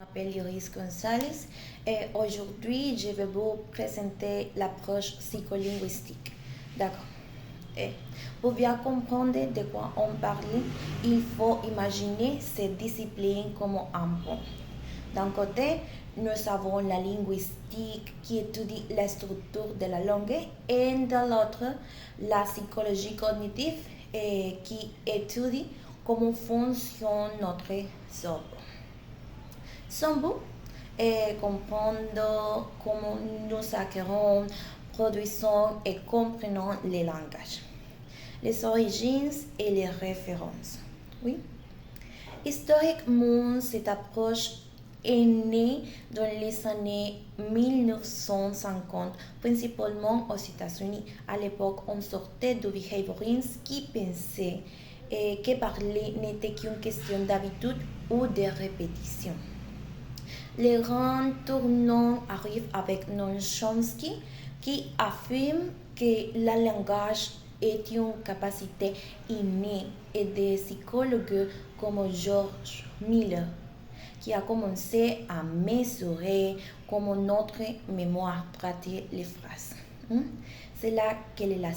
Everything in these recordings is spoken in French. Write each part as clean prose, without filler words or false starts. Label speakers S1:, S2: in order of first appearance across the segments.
S1: Je m'appelle Iris Gonzalez et aujourd'hui je vais vous présenter l'approche psycholinguistique. D'accord. Et pour bien comprendre de quoi on parle, il faut imaginer cette discipline comme un pont. D'un côté, nous avons la linguistique qui étudie la structure de la langue et de l'autre, la psychologie cognitive qui étudie comment fonctionne notre cerveau. Son but est comprendre comment nous acquérons, produisons et comprenons les langages, les origines et les références. Oui. Historiquement, cette approche est née dans les années 1950, principalement aux États-Unis. À l'époque, on sortait du behaviorisme qui pensait que parler n'était qu'une question d'habitude ou de répétition. Le grand tournant arrive avec Noam Chomsky qui affirme que le langage est une capacité innée et des psychologues comme George Miller qui a commencé à mesurer comment notre mémoire traite les phrases. C'est là que la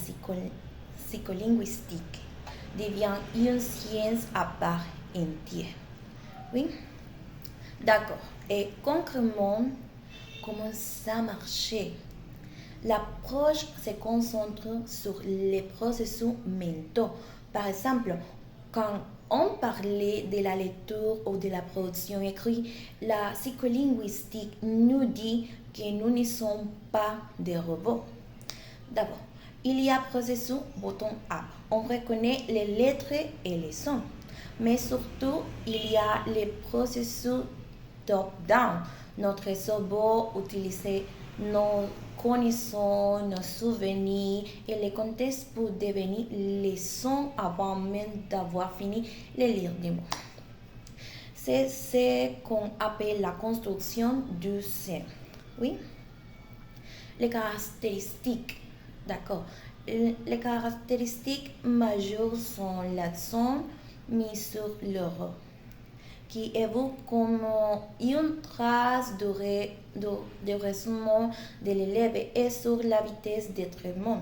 S1: psycholinguistique devient une science à part entière. Oui? D'accord. Et concrètement, comment ça marchait? L'approche se concentre sur les processus mentaux. Par exemple, quand on parlait de la lecture ou de la production écrite, la psycholinguistique nous dit que nous ne sommes pas des robots. D'abord, il y a un processus bottom-up. On reconnaît les lettres et les sons. Mais surtout, il y a les processus top-down. Notre cerveau utilise nos connaissances, nos souvenirs et les contextes pour devenir les sons avant même d'avoir fini de lire des mots. C'est ce qu'on appelle la construction du son. Oui? Les caractéristiques, d'accord. Les caractéristiques majeures sont l'accent mis sur l'euro, qui évoque comme une trace de raisonnement de l'élève et sur la vitesse de traitement.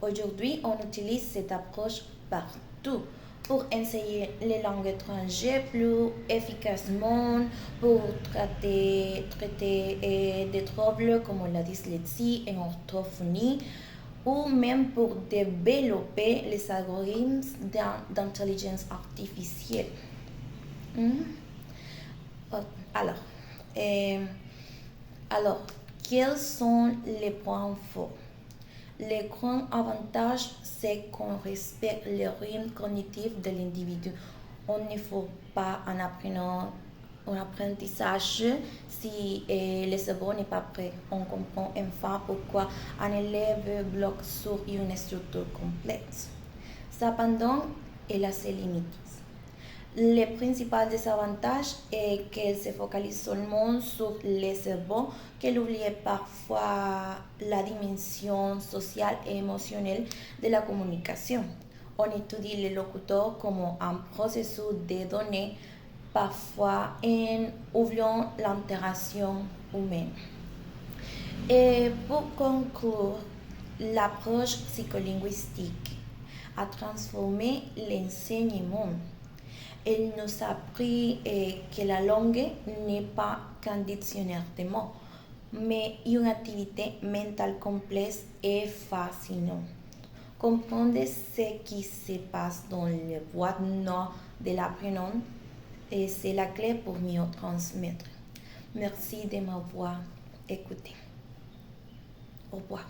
S1: Aujourd'hui, on utilise cette approche partout pour enseigner les langues étrangères plus efficacement, pour traiter des troubles comme la dyslexie et l'orthophonie, ou même pour développer les algorithmes d'intelligence artificielle. Alors, alors, quels sont les points forts? Le grand avantage, c'est qu'on respecte le rythme cognitif de l'individu. On ne faut pas un apprentissage si le cerveau n'est pas prêt. On comprend enfin pourquoi un élève bloque sur une structure complexe. Cependant, elle a ses limites. Le principal désavantage est qu'elle se focalise seulement sur le cerveau, qu'elle oublie parfois la dimension sociale et émotionnelle de la communication. On étudie les locuteurs comme un processus de données, parfois en oubliant l'interaction humaine. Et pour conclure, l'approche psycholinguistique a transformé l'enseignement. Elle nous a appris que la langue n'est pas qu'un dictionnaire de mots, mais une activité mentale complexe et fascinante. Comprendre ce qui se passe dans le boîte noire de l'apprenant, c'est la clé pour mieux transmettre. Merci de m'avoir écouté. Au revoir.